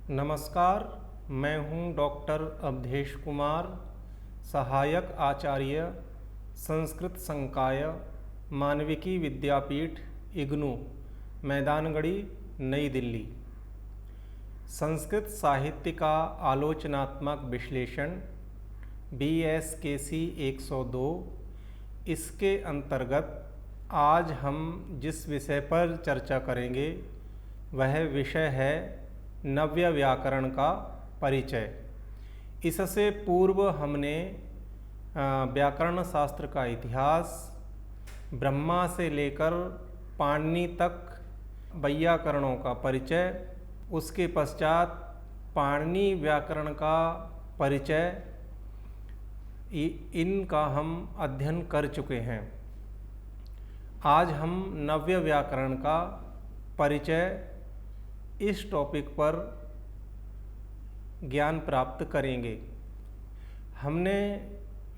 नमस्कार, मैं हूं डॉक्टर अवधेश कुमार, सहायक आचार्य, संस्कृत संकाय, मानविकी विद्यापीठ, इग्नू, मैदानगढ़ी, नई दिल्ली। संस्कृत साहित्य का आलोचनात्मक विश्लेषण BSKC 102। इसके अंतर्गत आज हम जिस विषय पर चर्चा करेंगे वह विषय है नव्य व्याकरण का परिचय। इससे पूर्व हमने व्याकरण शास्त्र का इतिहास, ब्रह्मा से लेकर पाणिनि तक वैयाकरणों का परिचय, उसके पश्चात पाणिनि व्याकरण का परिचय, इनका हम अध्ययन कर चुके हैं। आज हम नव्य व्याकरण का परिचय इस टॉपिक पर ज्ञान प्राप्त करेंगे। हमने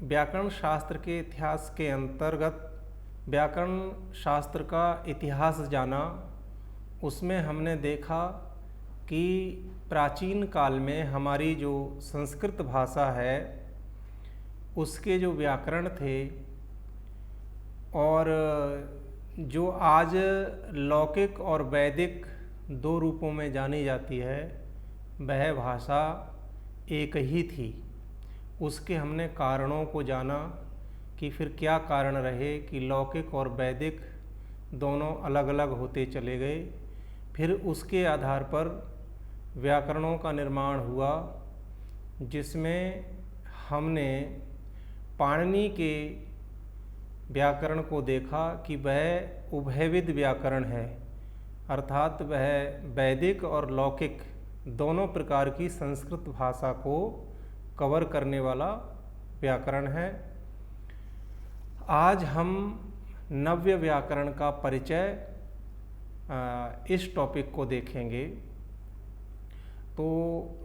व्याकरण शास्त्र के इतिहास के अंतर्गत व्याकरण शास्त्र का इतिहास जाना। उसमें हमने देखा कि प्राचीन काल में हमारी जो संस्कृत भाषा है उसके जो व्याकरण थे और जो आज लौकिक और वैदिक दो रूपों में जानी जाती है वह भाषा एक ही थी। उसके हमने कारणों को जाना कि फिर क्या कारण रहे कि लौकिक और वैदिक दोनों अलग अलग होते चले गए। फिर उसके आधार पर व्याकरणों का निर्माण हुआ, जिसमें हमने पाणिनि के व्याकरण को देखा कि वह उभयविध व्याकरण है, अर्थात वह वैदिक और लौकिक दोनों प्रकार की संस्कृत भाषा को कवर करने वाला व्याकरण है। आज हम नव्य व्याकरण का परिचय इस टॉपिक को देखेंगे। तो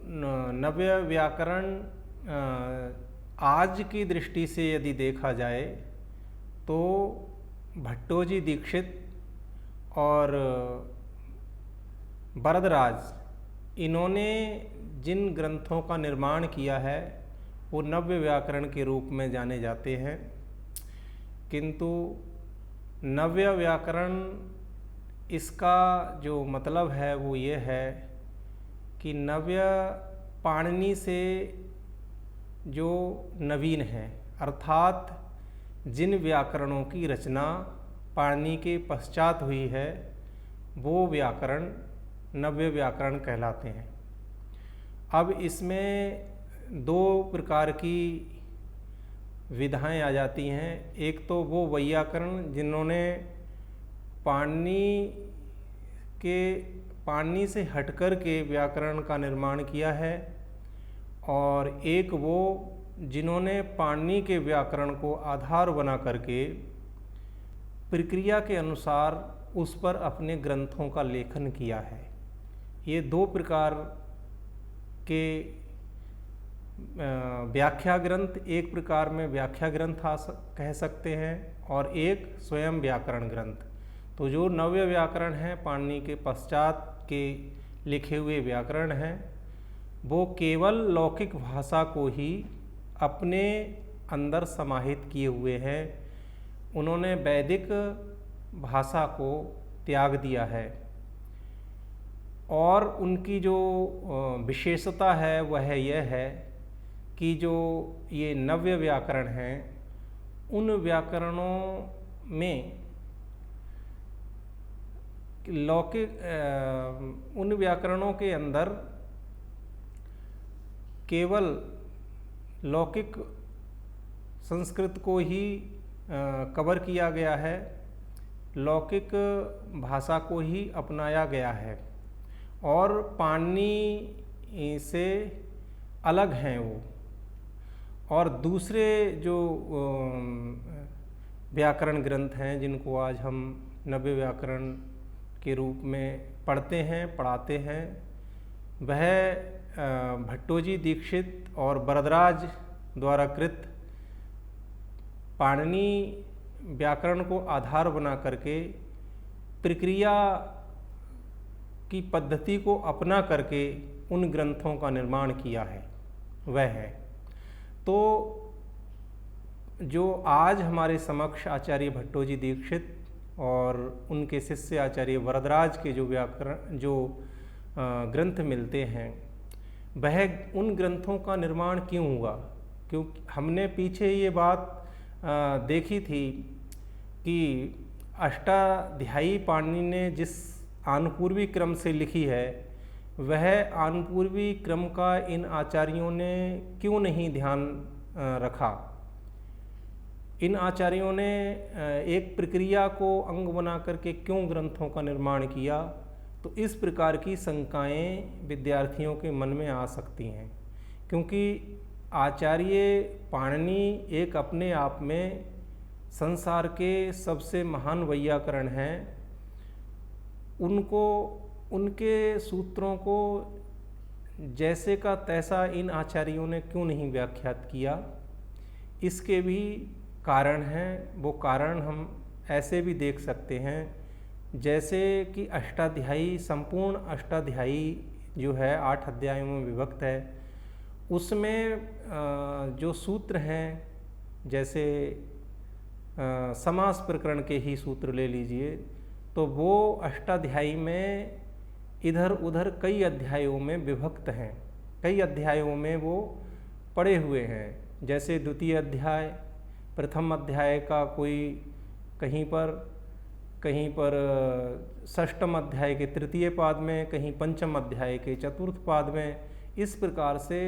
नव्य व्याकरण आज की दृष्टि से यदि देखा जाए तो भट्टोजी दीक्षित और वरदराज इन्होंने जिन ग्रंथों का निर्माण किया है वो नव्य व्याकरण के रूप में जाने जाते हैं। किंतु नव्य व्याकरण इसका जो मतलब है वो ये है कि नव्य पाणिनि से जो नवीन है, अर्थात जिन व्याकरणों की रचना पाणिनि के पश्चात हुई है वो व्याकरण नव्य व्याकरण कहलाते हैं। अब इसमें दो प्रकार की विधाएं आ जाती हैं। एक तो वो वैयाकरण जिन्होंने पाणिनि से हटकर के व्याकरण का निर्माण किया है, और एक वो जिन्होंने पाणिनि के व्याकरण को आधार बना करके प्रक्रिया के अनुसार उस पर अपने ग्रंथों का लेखन किया है। ये दो प्रकार के व्याख्या ग्रंथ, एक प्रकार में व्याख्या ग्रंथ कह सकते हैं और एक स्वयं व्याकरण ग्रंथ। तो जो नव्य व्याकरण है पाणिनि के पश्चात के लिखे हुए व्याकरण हैं, वो केवल लौकिक भाषा को ही अपने अंदर समाहित किए हुए हैं। उन्होंने वैदिक भाषा को त्याग दिया है और उनकी जो विशेषता है वह यह है कि जो ये नव्य व्याकरण हैं उन व्याकरणों में उन व्याकरणों के अंदर केवल लौकिक संस्कृत को ही कवर किया गया है, लौकिक भाषा को ही अपनाया गया है और पाणिनि से अलग हैं वो। और दूसरे जो व्याकरण ग्रंथ हैं जिनको आज हम नव्य व्याकरण के रूप में पढ़ते हैं, पढ़ाते हैं, वह भट्टोजी दीक्षित और वरदराज द्वारा कृत पाणिनि व्याकरण को आधार बना करके प्रक्रिया की पद्धति को अपना करके उन ग्रंथों का निर्माण किया है वह है। तो जो आज हमारे समक्ष आचार्य भट्टोजी दीक्षित और उनके शिष्य आचार्य वरदराज के जो व्याकरण जो ग्रंथ मिलते हैं, वह उन ग्रंथों का निर्माण क्यों हुआ? क्योंकि हमने पीछे ये बात देखी थी कि अष्टाध्यायी पाणिनि ने जिस आनुपूर्वी क्रम से लिखी है, वह आनुपूर्वी क्रम का इन आचार्यों ने क्यों नहीं ध्यान रखा। इन आचार्यों ने एक प्रक्रिया को अंग बना करके क्यों ग्रंथों का निर्माण किया? तो इस प्रकार की शंकाएं विद्यार्थियों के मन में आ सकती हैं, क्योंकि आचार्य पाणिनि एक अपने आप में संसार के सबसे महान वैयाकरण हैं। उनको उनके सूत्रों को जैसे का तैसा इन आचार्यों ने क्यों नहीं व्याख्यात किया? इसके भी कारण हैं। वो कारण हम ऐसे भी देख सकते हैं, जैसे कि अष्टाध्यायी, संपूर्ण अष्टाध्यायी जो है 8 अध्यायों में विभक्त है, उसमें जो सूत्र हैं, जैसे समास प्रकरण के ही सूत्र ले लीजिए, तो वो अष्टाध्यायी में इधर उधर कई अध्यायों में विभक्त हैं, कई अध्यायों में वो पड़े हुए हैं। जैसे द्वितीय अध्याय, प्रथम अध्याय का कोई कहीं पर षष्ठम अध्याय के तृतीय पाद में, कहीं पंचम अध्याय के चतुर्थ पाद में, इस प्रकार से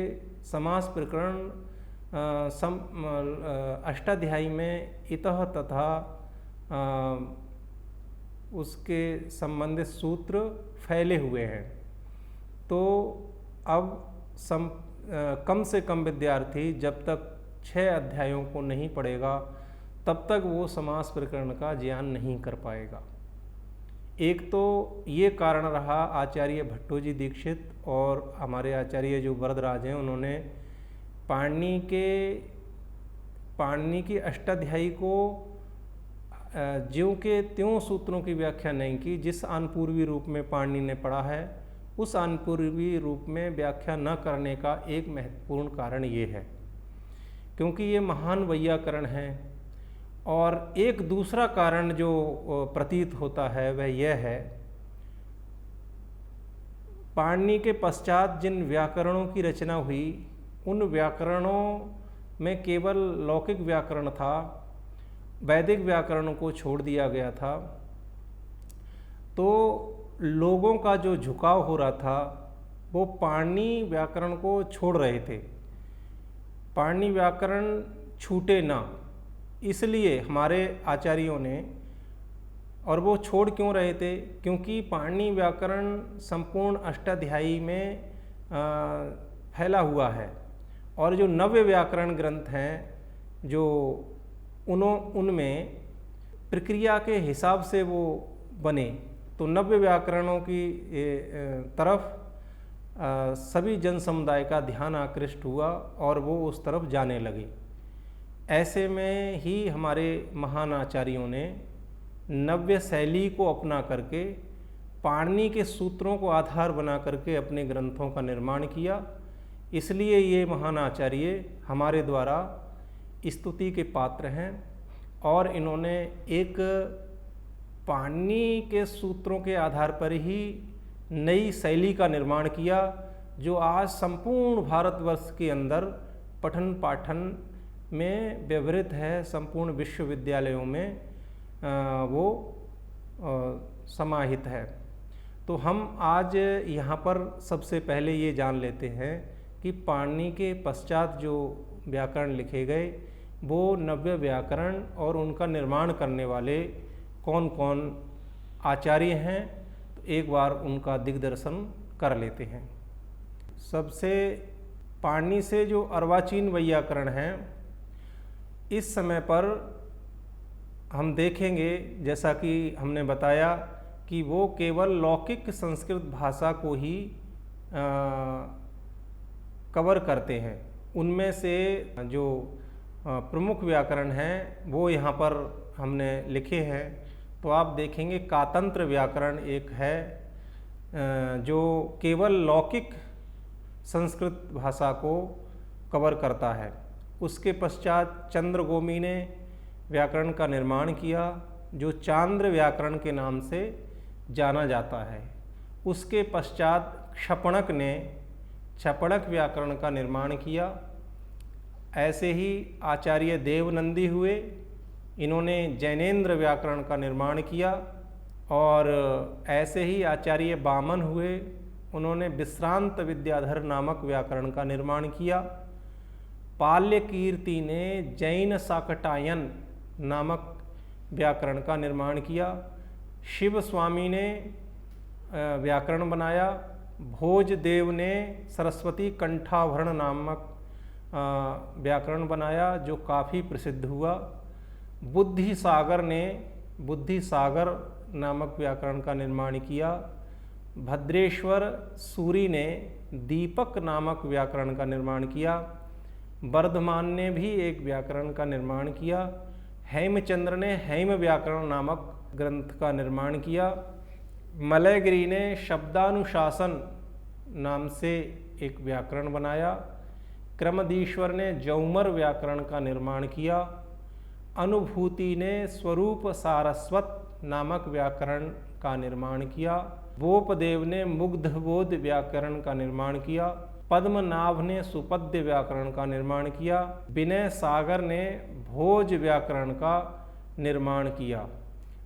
समास प्रकरण अष्टाध्यायी में इतः तथा उसके संबंधित सूत्र फैले हुए हैं। तो अब कम से कम विद्यार्थी जब तक 6 अध्यायों को नहीं पढ़ेगा, तब तक वो समास प्रकरण का ज्ञान नहीं कर पाएगा। एक तो ये कारण रहा आचार्य भट्टोजी दीक्षित और हमारे आचार्य जो वरदराज हैं, उन्होंने पाणिनि की अष्टाध्यायी को ज्यों के त्यों सूत्रों की व्याख्या नहीं की। जिस आनुपूर्वी रूप में पाणिनि ने पढ़ा है, उस आनुपूर्वी रूप में व्याख्या न करने का एक महत्वपूर्ण कारण ये है, क्योंकि ये महान वैयाकरण हैं। और एक दूसरा कारण जो प्रतीत होता है वह यह है, पाणिनि के पश्चात जिन व्याकरणों की रचना हुई, उन व्याकरणों में केवल लौकिक व्याकरण था, वैदिक व्याकरणों को छोड़ दिया गया था। तो लोगों का जो झुकाव हो रहा था, वो पाणिनि व्याकरण को छोड़ रहे थे। पाणिनि व्याकरण छूटे ना, इसलिए हमारे आचार्यों ने, और वो छोड़ क्यों रहे थे? क्योंकि पाणिनि व्याकरण संपूर्ण अष्टाध्यायी में फैला हुआ है, और जो नव्य व्याकरण ग्रंथ हैं, जो उनमें प्रक्रिया के हिसाब से वो बने, तो नव्य व्याकरणों की तरफ सभी जन समुदाय का ध्यान आकृष्ट हुआ और वो उस तरफ जाने लगे। ऐसे में ही हमारे महान आचार्यों ने नव्य शैली को अपना करके पाणिनि के सूत्रों को आधार बना करके अपने ग्रंथों का निर्माण किया। इसलिए ये महान आचार्य हमारे द्वारा स्तुति के पात्र हैं, और इन्होंने एक पाणिनि के सूत्रों के आधार पर ही नई शैली का निर्माण किया, जो आज संपूर्ण भारतवर्ष के अंदर पठन पाठन में व्यवहृत है। संपूर्ण विश्वविद्यालयों में वो समाहित है। तो हम आज यहाँ पर सबसे पहले ये जान लेते हैं कि पाणिनि के पश्चात जो व्याकरण लिखे गए, वो नव्य व्याकरण और उनका निर्माण करने वाले कौन कौन आचार्य हैं। तो एक बार उनका दिग्दर्शन कर लेते हैं। सबसे पाणिनि से जो अर्वाचीन वैयाकरण हैं, इस समय पर हम देखेंगे, जैसा कि हमने बताया, कि वो केवल लौकिक संस्कृत भाषा को ही कवर करते हैं। उनमें से जो प्रमुख व्याकरण हैं वो यहाँ पर हमने लिखे हैं। तो आप देखेंगे कातंत्र व्याकरण एक है, जो केवल लौकिक संस्कृत भाषा को कवर करता है। उसके पश्चात चंद्रगोमी ने व्याकरण का निर्माण किया, जो चांद्र व्याकरण के नाम से जाना जाता है। उसके पश्चात क्षपणक ने क्षपणक व्याकरण का निर्माण किया। ऐसे ही आचार्य देवनंदी हुए, इन्होंने जैनेन्द्र व्याकरण का निर्माण किया। और ऐसे ही आचार्य वामन हुए, उन्होंने विश्रांत विद्याधर नामक व्याकरण का निर्माण किया। पाल्यकीर्ति ने जैन शाकटायन नामक व्याकरण का निर्माण किया। शिव स्वामी ने व्याकरण बनाया। भोजदेव ने सरस्वती कंठाभरण नामक व्याकरण बनाया, जो काफ़ी प्रसिद्ध हुआ। बुद्धिसागर ने बुद्धिसागर नामक व्याकरण का निर्माण किया। भद्रेश्वर सूरी ने दीपक नामक व्याकरण का निर्माण किया। वर्धमान ने भी एक व्याकरण का निर्माण किया। हेमचंद्र ने हेम व्याकरण नामक ग्रंथ का निर्माण किया। मलयगिरी ने शब्दानुशासन नाम से एक व्याकरण बनाया। क्रमदीश्वर ने जौमर व्याकरण का निर्माण किया। अनुभूति ने स्वरूप सारस्वत नामक व्याकरण का निर्माण किया। बोपदेव ने मुग्धबोध व्याकरण का निर्माण किया। पद्मनाभ ने सुपद्य व्याकरण का निर्माण किया। विनय सागर ने भोज व्याकरण का निर्माण किया।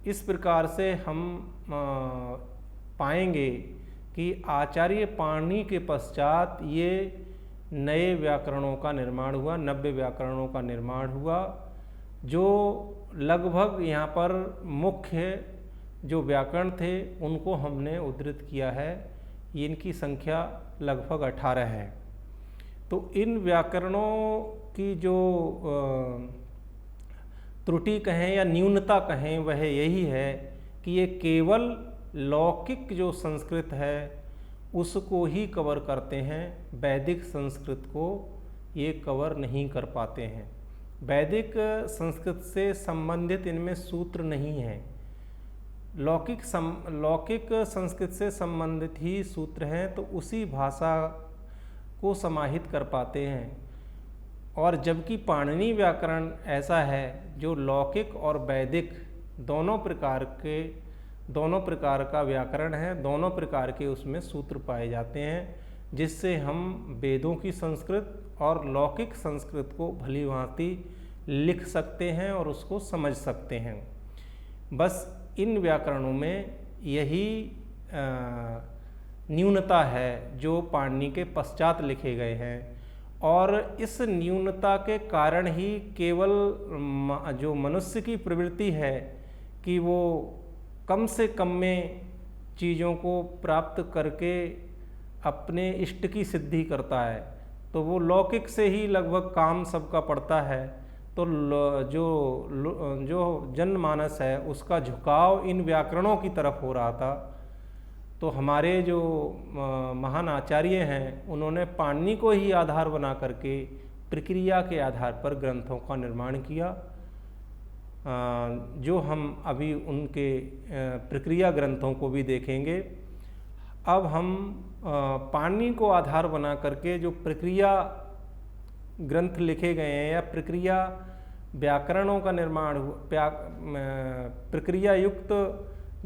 इस प्रकार से हम पाएंगे कि आचार्य पाणिनि के पश्चात ये नए व्याकरणों का निर्माण हुआ, नव्य व्याकरणों का निर्माण हुआ, जो लगभग यहाँ पर मुख्य जो व्याकरण थे उनको हमने उद्धृत किया है। इनकी संख्या लगभग 18 है। तो इन व्याकरणों की जो त्रुटि कहें या न्यूनता कहें, वह यही है कि ये केवल लौकिक जो संस्कृत है उसको ही कवर करते हैं, वैदिक संस्कृत को ये कवर नहीं कर पाते हैं। वैदिक संस्कृत से संबंधित इनमें सूत्र नहीं हैं। लौकिक संस्कृत से संबंधित ही सूत्र हैं, तो उसी भाषा को समाहित कर पाते हैं। और जबकि पाणिनि व्याकरण ऐसा है जो लौकिक और वैदिक दोनों प्रकार का व्याकरण है, दोनों प्रकार के उसमें सूत्र पाए जाते हैं, जिससे हम वेदों की संस्कृत और लौकिक संस्कृत को भली भांति लिख सकते हैं और उसको समझ सकते हैं। बस इन व्याकरणों में यही न्यूनता है जो पाणिनि के पश्चात लिखे गए हैं। और इस न्यूनता के कारण ही केवल जो मनुष्य की प्रवृत्ति है कि वो कम से कम में चीज़ों को प्राप्त करके अपने इष्ट की सिद्धि करता है, तो वो लौकिक से ही लगभग काम सबका पड़ता है। तो जो जनमानस है उसका झुकाव इन व्याकरणों की तरफ हो रहा था। तो हमारे जो महान आचार्य हैं उन्होंने पाणिनि को ही आधार बना करके प्रक्रिया के आधार पर ग्रंथों का निर्माण किया, जो हम अभी उनके प्रक्रिया ग्रंथों को भी देखेंगे। अब हम पाणिनि को आधार बना करके जो प्रक्रिया ग्रंथ लिखे गए हैं या प्रक्रिया व्याकरणों का निर्माण, प्रक्रिया युक्त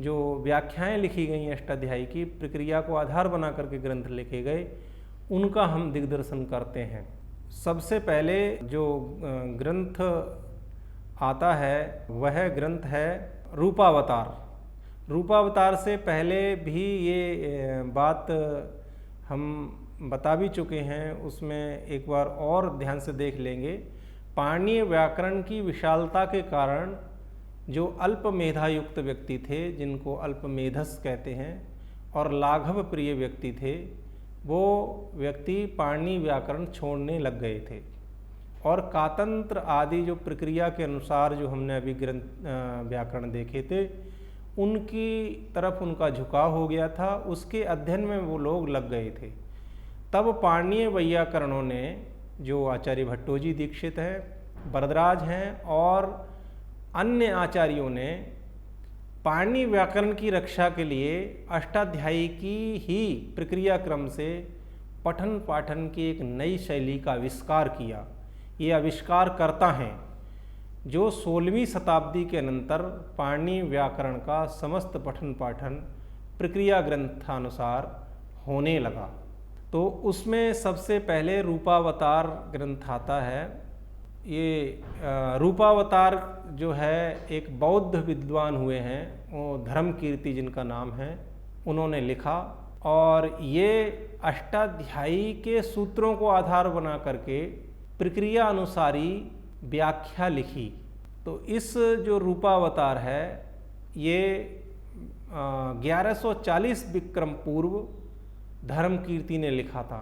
जो व्याख्याएं लिखी गई हैं अष्टाध्यायी की, प्रक्रिया को आधार बना करके ग्रंथ लिखे गए, उनका हम दिग्दर्शन करते हैं। सबसे पहले जो ग्रंथ आता है वह ग्रंथ है रूपावतार। रूपावतार से पहले भी ये बात हम बता भी चुके हैं, उसमें एक बार और ध्यान से देख लेंगे। पाणिनीय व्याकरण की विशालता के कारण जो अल्प मेधायुक्त व्यक्ति थे, जिनको अल्प मेधस कहते हैं, और लाघव प्रिय व्यक्ति थे, वो व्यक्ति पाणिनीय व्याकरण छोड़ने लग गए थे और कातंत्र आदि जो प्रक्रिया के अनुसार जो हमने अभी ग्रंथ व्याकरण देखे थे उनकी तरफ उनका झुकाव हो गया था, उसके अध्ययन में वो लोग लग गए थे। तब पाणिनीय वैयाकरणों ने, जो आचार्य भट्टोजी दीक्षित हैं, वरदराज हैं और अन्य आचार्यों ने पाणिनीय व्याकरण की रक्षा के लिए अष्टाध्यायी की ही प्रक्रिया क्रम से पठन पाठन की एक नई शैली का आविष्कार किया। ये आविष्कारकर्ता हैं जो 16वीं शताब्दी के अनंतर पाणिनि व्याकरण का समस्त पठन पाठन प्रक्रिया ग्रंथानुसार होने लगा। तो उसमें सबसे पहले रूपावतार ग्रंथ आता है। ये रूपावतार जो है एक बौद्ध विद्वान हुए हैं, वो धर्मकीर्ति जिनका नाम है, उन्होंने लिखा और ये अष्टाध्यायी के सूत्रों को आधार बना करके प्रक्रिया अनुसारी व्याख्या लिखी। तो इस जो रूपावतार है ये 1140 विक्रम पूर्व धर्मकीर्ति ने लिखा था।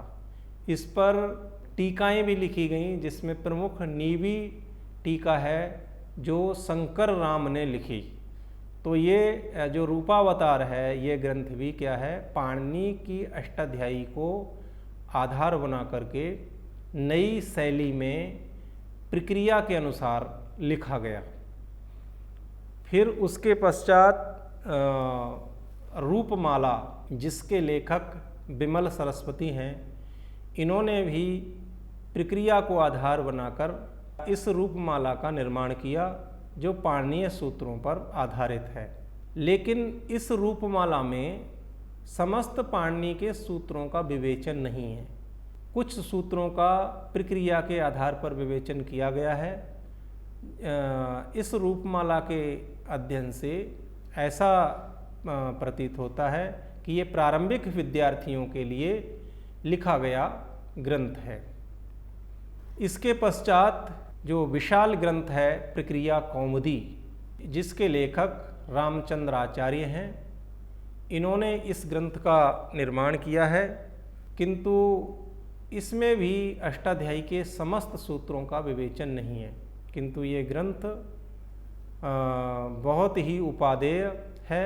इस पर टीकाएं भी लिखी गईं, जिसमें प्रमुख नीवी टीका है जो शंकर राम ने लिखी। तो ये जो रूपावतार है ये ग्रंथ भी क्या है, पाणिनि की अष्टाध्यायी को आधार बना करके नई शैली में प्रक्रिया के अनुसार लिखा गया। फिर उसके पश्चात रूपमाला, जिसके लेखक विमल सरस्वती हैं, इन्होंने भी प्रक्रिया को आधार बनाकर इस रूपमाला का निर्माण किया जो पाणिनीय सूत्रों पर आधारित है। लेकिन इस रूपमाला में समस्त पाणिनि के सूत्रों का विवेचन नहीं है। कुछ सूत्रों का प्रक्रिया के आधार पर विवेचन किया गया है। इस रूपमाला के अध्ययन से ऐसा प्रतीत होता है कि ये प्रारंभिक विद्यार्थियों के लिए लिखा गया ग्रंथ है। इसके पश्चात जो विशाल ग्रंथ है प्रक्रिया कौमुदी, जिसके लेखक रामचंद्र आचार्य हैं, इन्होंने इस ग्रंथ का निर्माण किया है, किंतु इसमें भी अष्टाध्यायी के समस्त सूत्रों का विवेचन नहीं है। किंतु ये ग्रंथ बहुत ही उपादेय है।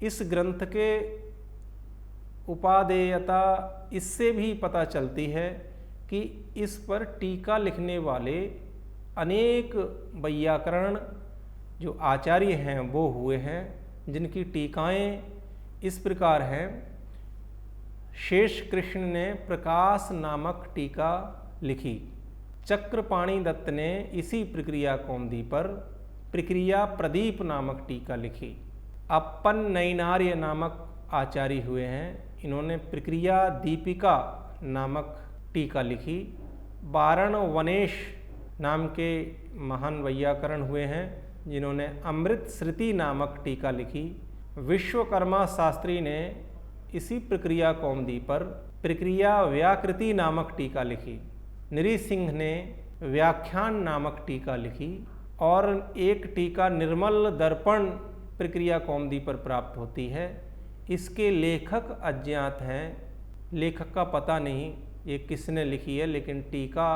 इस ग्रंथ के उपादेयता इससे भी पता चलती है कि इस पर टीका लिखने वाले अनेक वैयाकरण जो आचार्य हैं वो हुए हैं, जिनकी टीकाएं इस प्रकार हैं। शेष कृष्ण ने प्रकाश नामक टीका लिखी। चक्रपाणि दत्त ने इसी प्रक्रिया कौमुदी पर प्रक्रिया प्रदीप नामक टीका लिखी। अप्पन नैनार्य नामक आचार्य हुए हैं, इन्होंने प्रक्रिया दीपिका नामक टीका लिखी। वारण वनेश नाम के महान वैयाकरण हुए हैं, जिन्होंने अमृत श्रुति नामक टीका लिखी। विश्वकर्मा शास्त्री ने इसी प्रक्रिया कौमुदी पर प्रक्रिया व्याकृति नामक टीका लिखी। नृसिंह ने व्याख्यान नामक टीका लिखी और एक टीका निर्मल दर्पण प्रक्रिया कौमुदी पर प्राप्त होती है। इसके लेखक अज्ञात हैं, लेखक का पता नहीं ये किसने लिखी है, लेकिन टीका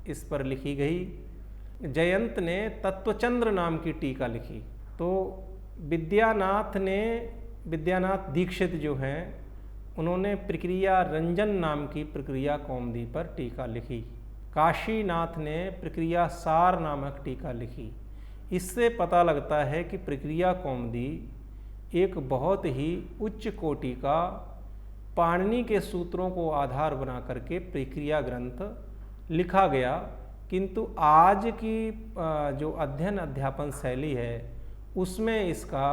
इस पर लिखी गई। जयंत ने तत्वचंद्र नाम की टीका लिखी। तो विद्यानाथ दीक्षित जो हैं, उन्होंने प्रक्रिया रंजन नाम की प्रक्रिया कौमुदी पर टीका लिखी। काशीनाथ ने प्रक्रिया सार नामक टीका लिखी। इससे पता लगता है कि प्रक्रिया कौमुदी एक बहुत ही उच्च कोटि का पाणिनि के सूत्रों को आधार बना करके प्रक्रिया ग्रंथ लिखा गया। किंतु आज की जो अध्ययन अध्यापन शैली है उसमें इसका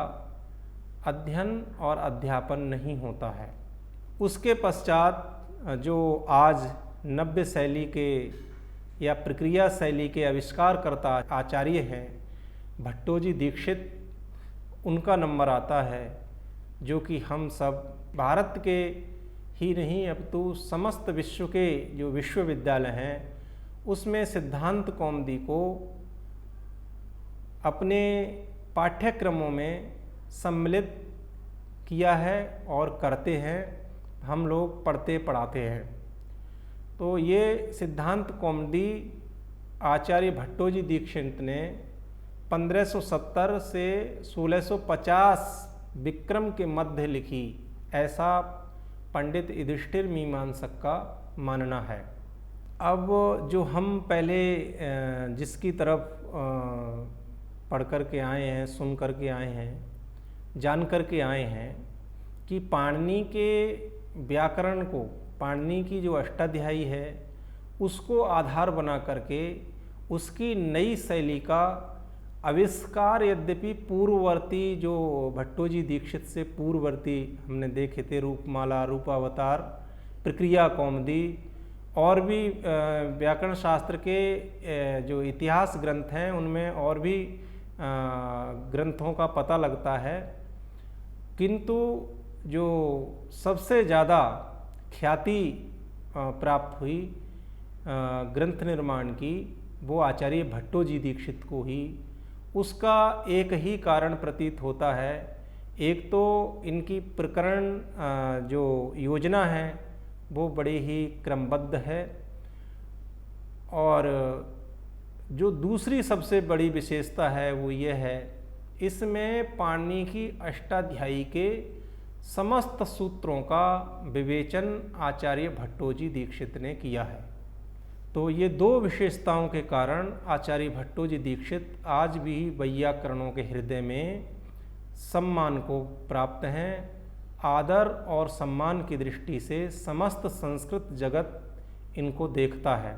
अध्ययन और अध्यापन नहीं होता है। उसके पश्चात जो आज नव्य शैली के या प्रक्रिया शैली के आविष्कारकर्ता आचार्य हैं भट्टोजी दीक्षित, उनका नंबर आता है, जो कि हम सब भारत के ही नहीं अपितु समस्त विश्व के जो विश्वविद्यालय हैं उसमें सिद्धांत कौमुदी को अपने पाठ्यक्रमों में सम्मिलित किया है और करते हैं, हम लोग पढ़ते पढ़ाते हैं। तो ये सिद्धांत कौमुदी आचार्य भट्टोजी दीक्षित ने 1570 से 1650 विक्रम के मध्य लिखी, ऐसा पंडित युधिष्ठिर मीमांसक का मानना है। अब जो हम पहले जिसकी तरफ पढ़ कर के आए हैं, सुन कर के आए हैं, जान कर के आए हैं कि पाणिनि के व्याकरण को पाणिनि की जो अष्टाध्यायी है उसको आधार बना करके उसकी नई शैली का आविष्कार, यद्यपि पूर्ववर्ती जो भट्टोजी दीक्षित से पूर्ववर्ती हमने देखे थे, रूपमाला, रूपावतार, प्रक्रिया कौमुदी और भी व्याकरण शास्त्र के जो इतिहास ग्रंथ हैं उनमें और भी ग्रंथों का पता लगता है, किंतु जो सबसे ज़्यादा ख्याति प्राप्त हुई ग्रंथ निर्माण की वो आचार्य भट्टोजी दीक्षित को ही। उसका एक ही कारण प्रतीत होता है, एक तो इनकी प्रकरण जो योजना है वो बड़ी ही क्रमबद्ध है, और जो दूसरी सबसे बड़ी विशेषता है वो ये है, इसमें पाणिनि की अष्टाध्यायी के समस्त सूत्रों का विवेचन आचार्य भट्टोजी दीक्षित ने किया है। तो ये दो विशेषताओं के कारण आचार्य भट्टोजी दीक्षित आज भी वैयाकरणों के हृदय में सम्मान को प्राप्त हैं। आदर और सम्मान की दृष्टि से समस्त संस्कृत जगत इनको देखता है,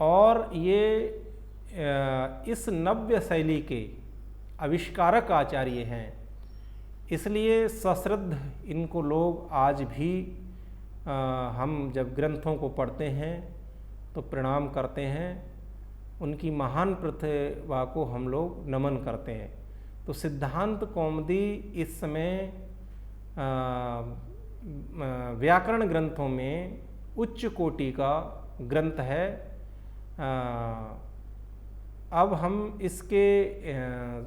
और ये इस नव्य शैली के आविष्कारक आचार्य हैं, इसलिए सश्रद्ध इनको लोग आज भी हम जब ग्रंथों को पढ़ते हैं तो प्रणाम करते हैं, उनकी महान प्रतिभा को हम लोग नमन करते हैं। तो सिद्धांत कौमुदी इस समय व्याकरण ग्रंथों में उच्च कोटि का ग्रंथ है। अब हम इसके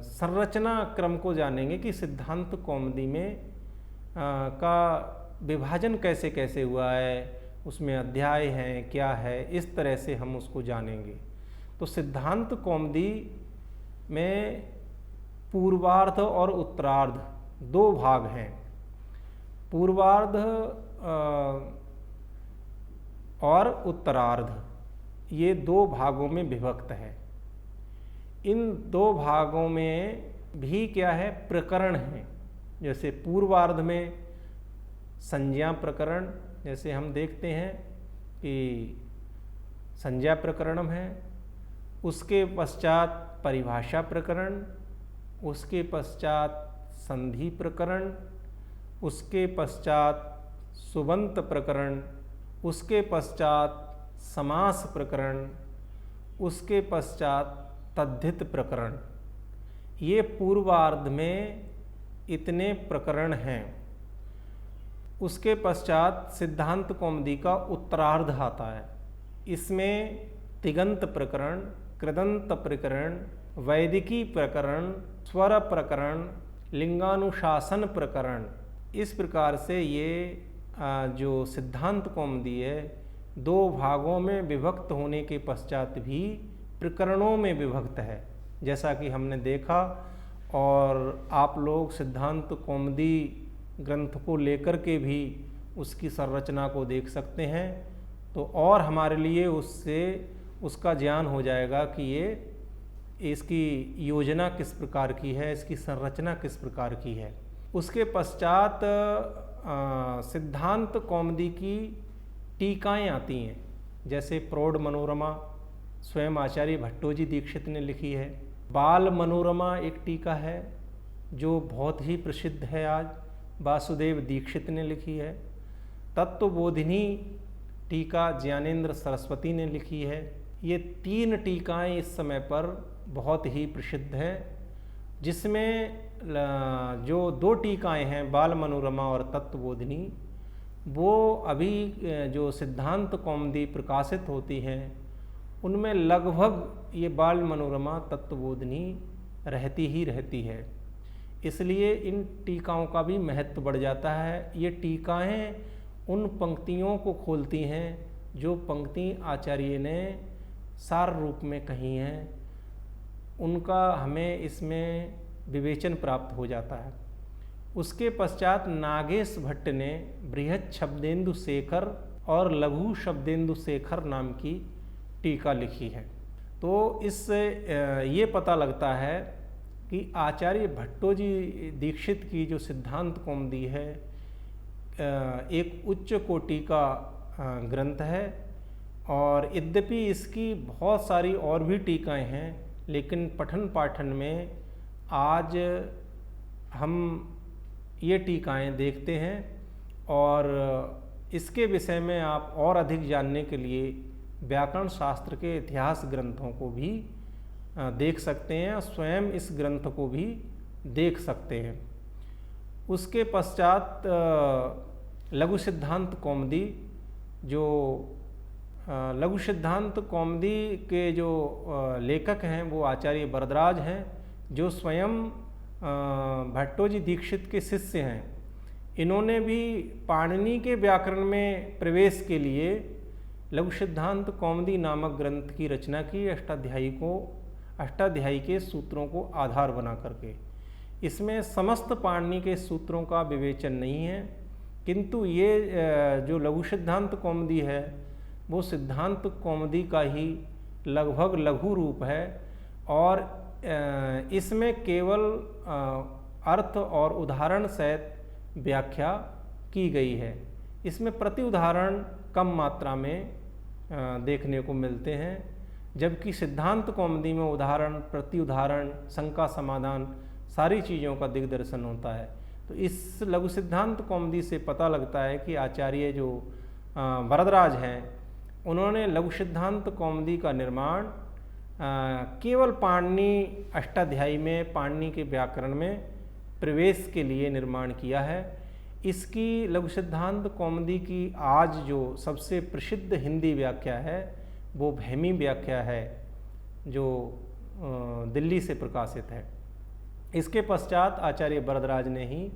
संरचना क्रम को जानेंगे कि सिद्धांत कौमुदी में का विभाजन कैसे कैसे हुआ है, उसमें अध्याय हैं क्या है, इस तरह से हम उसको जानेंगे। तो सिद्धांत कौमुदी में पूर्वार्ध और उत्तरार्ध दो भाग हैं। पूर्वार्ध और उत्तरार्ध ये दो भागों में विभक्त है। इन दो भागों में भी क्या है, प्रकरण हैं। जैसे पूर्वार्ध में संज्ञा प्रकरण, जैसे हम देखते हैं कि संज्ञा प्रकरणम है, उसके पश्चात परिभाषा प्रकरण, उसके पश्चात संधि प्रकरण, उसके पश्चात सुबंत प्रकरण, उसके पश्चात समास प्रकरण, उसके पश्चात तद्धित प्रकरण। ये पूर्वार्ध में इतने प्रकरण हैं। उसके पश्चात सिद्धांत कौमुदी का उत्तरार्ध आता है। इसमें तिगंत प्रकरण, कृदंत प्रकरण, वैदिकी प्रकरण, स्वर प्रकरण, लिंगानुशासन प्रकरण, इस प्रकार से ये जो सिद्धांत कौमुदी है दो भागों में विभक्त होने के पश्चात भी प्रकरणों में विभक्त है, जैसा कि हमने देखा। और आप लोग सिद्धांत कौमुदी ग्रंथ को लेकर के भी उसकी संरचना को देख सकते हैं, तो और हमारे लिए उससे उसका ज्ञान हो जाएगा कि ये इसकी योजना किस प्रकार की है, इसकी संरचना किस प्रकार की है। उसके पश्चात सिद्धांत कौमुदी की टीकाएँ आती हैं, जैसे प्रौढ़ मनोरमा स्वयं आचार्य भट्टोजी दीक्षित ने लिखी है। बाल मनोरमा एक टीका है जो बहुत ही प्रसिद्ध है, आज वासुदेव दीक्षित ने लिखी है। तत्वबोधिनी टीका ज्ञानेंद्र सरस्वती ने लिखी है। ये तीन टीकाएं इस समय पर बहुत ही प्रसिद्ध हैं, जिसमें जो दो टीकाएं हैं बाल मनोरमा और तत्वबोधिनी, वो अभी जो सिद्धांत कौमुदी प्रकाशित होती हैं उनमें लगभग ये बाल मनोरमा तत्वबोधिनी रहती ही रहती है। इसलिए इन टीकाओं का भी महत्व बढ़ जाता है। ये टीकाएं उन पंक्तियों को खोलती हैं जो पंक्ति आचार्य ने सार रूप में कही हैं, उनका हमें इसमें विवेचन प्राप्त हो जाता है। उसके पश्चात नागेश भट्ट ने बृहत शब्देन्दु शेखर और लघु शब्देन्दु शेखर नाम की टीका लिखी है। तो इससे ये पता लगता है कि आचार्य भट्टोजी दीक्षित की जो सिद्धांत कौमुदी है एक उच्च कोटि का ग्रंथ है और यद्यपि इसकी बहुत सारी और भी टीकाएं हैं, लेकिन पठन पाठन में आज हम ये टीकाएं देखते हैं और इसके विषय में आप और अधिक जानने के लिए व्याकरण शास्त्र के इतिहास ग्रंथों को भी देख सकते हैं और स्वयं इस ग्रंथ को भी देख सकते हैं। उसके पश्चात लघु सिद्धांत कौमुदी, जो लघु सिद्धांत कौमुदी के जो लेखक हैं वो आचार्य वरदराज हैं, जो स्वयं भट्टोजी दीक्षित के शिष्य हैं। इन्होंने भी पाणिनि के व्याकरण में प्रवेश के लिए लघु सिद्धांत कौमुदी नामक ग्रंथ की रचना की, अष्टाध्यायी के सूत्रों को आधार बना करके। इसमें समस्त पाणिनि के सूत्रों का विवेचन नहीं है, किंतु ये जो लघु सिद्धांत कौमुदी है वो सिद्धांत कौमुदी का ही लगभग लघु रूप है और इसमें केवल अर्थ और उदाहरण सहित व्याख्या की गई है। इसमें प्रति उदाहरण कम मात्रा में देखने को मिलते हैं, जबकि सिद्धांत कौमुदी में उदाहरण, प्रति उदाहरण, शंका समाधान सारी चीज़ों का दिग्दर्शन होता है। तो इस लघु सिद्धांत कौमुदी से पता लगता है कि आचार्य जो वरदराज हैं उन्होंने लघु सिद्धांत कौमुदी का निर्माण केवल पाणिनि अष्टाध्यायी में, पाणिनि के व्याकरण में प्रवेश के लिए निर्माण किया है। इसकी लघु सिद्धांत कौमुदी की आज जो सबसे प्रसिद्ध हिंदी व्याख्या है वो भैमी व्याख्या है, जो दिल्ली से प्रकाशित है। इसके पश्चात आचार्य वरदराज ने ही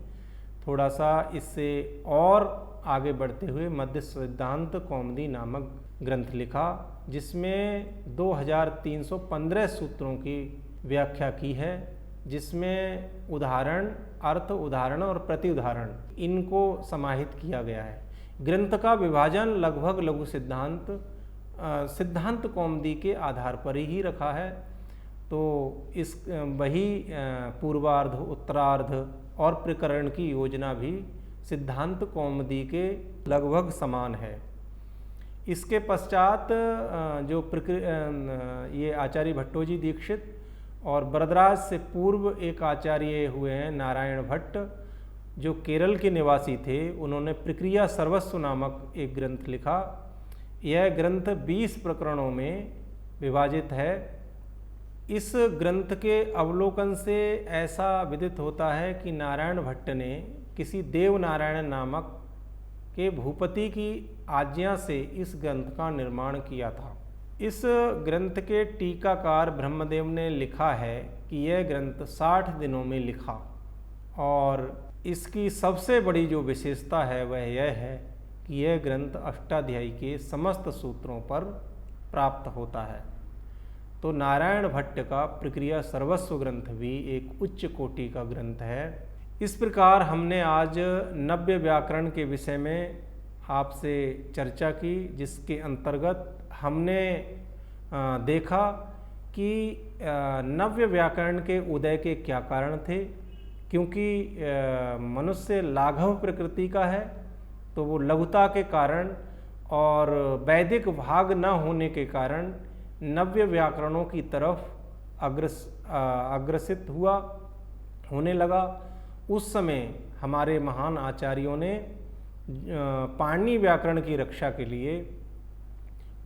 थोड़ा सा इससे और आगे बढ़ते हुए मध्य सिद्धांत कौमुदी नामक ग्रंथ लिखा, जिसमें 2315 सूत्रों की व्याख्या की है, जिसमें उदाहरण, अर्थ, उदाहरण और प्रति उदाहरण इनको समाहित किया गया है। ग्रंथ का विभाजन लगभग लघु सिद्धांत कौमुदी के आधार पर ही रखा है। तो इस वही पूर्वार्ध, उत्तरार्ध और प्रकरण की योजना भी सिद्धांत कौमुदी के लगभग समान है। इसके पश्चात जो ये आचार्य भट्टोजी दीक्षित और वरदराज से पूर्व एक आचार्य हुए हैं नारायण भट्ट, जो केरल के निवासी थे। उन्होंने प्रक्रिया सर्वस्व नामक एक ग्रंथ लिखा। यह ग्रंथ 20 प्रकरणों में विभाजित है। इस ग्रंथ के अवलोकन से ऐसा विदित होता है कि नारायण भट्ट ने किसी देव नारायण नामक के भूपति की आज्ञा से इस ग्रंथ का निर्माण किया था। इस ग्रंथ के टीकाकार ब्रह्मदेव ने लिखा है कि यह ग्रंथ 60 दिनों में लिखा और इसकी सबसे बड़ी जो विशेषता है वह यह है कि यह ग्रंथ अष्टाध्यायी के समस्त सूत्रों पर प्राप्त होता है। तो नारायण भट्ट का प्रक्रिया सर्वस्व ग्रंथ भी एक उच्च कोटि का ग्रंथ है। इस प्रकार हमने आज नव्य व्याकरण के विषय में आपसे चर्चा की, जिसके अंतर्गत हमने देखा कि नव्य व्याकरण के उदय के क्या कारण थे। क्योंकि मनुष्य लाघव प्रकृति का है, तो वो लघुता के कारण और वैदिक भाग न होने के कारण नव्य व्याकरणों की तरफ अग्रसित होने लगा। उस समय हमारे महान आचार्यों ने पाणिनि व्याकरण की रक्षा के लिए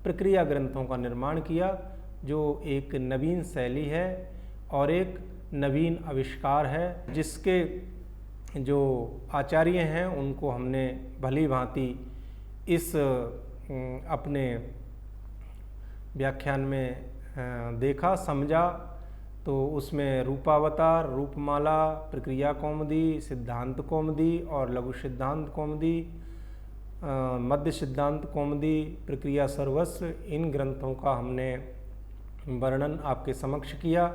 प्रक्रिया ग्रंथों का निर्माण किया, जो एक नवीन शैली है और एक नवीन आविष्कार है, जिसके जो आचार्य हैं उनको हमने भली भांति इस अपने व्याख्यान में देखा, समझा। तो उसमें रूपावतार, रूपमाला, प्रक्रिया कौमुदी, सिद्धांत कौमुदी और लघु सिद्धांत कौमुदी, मध्य सिद्धांत कौमुदी, प्रक्रिया सर्वस्व, इन ग्रंथों का हमने वर्णन आपके समक्ष किया।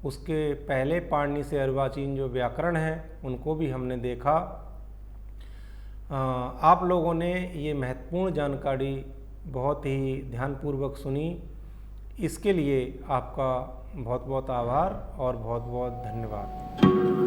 उसके पहले पाणिनि से अर्वाचीन जो व्याकरण हैं उनको भी हमने देखा। आप लोगों ने ये महत्वपूर्ण जानकारी बहुत ही ध्यानपूर्वक सुनी, इसके लिए आपका बहुत बहुत आभार और बहुत बहुत धन्यवाद।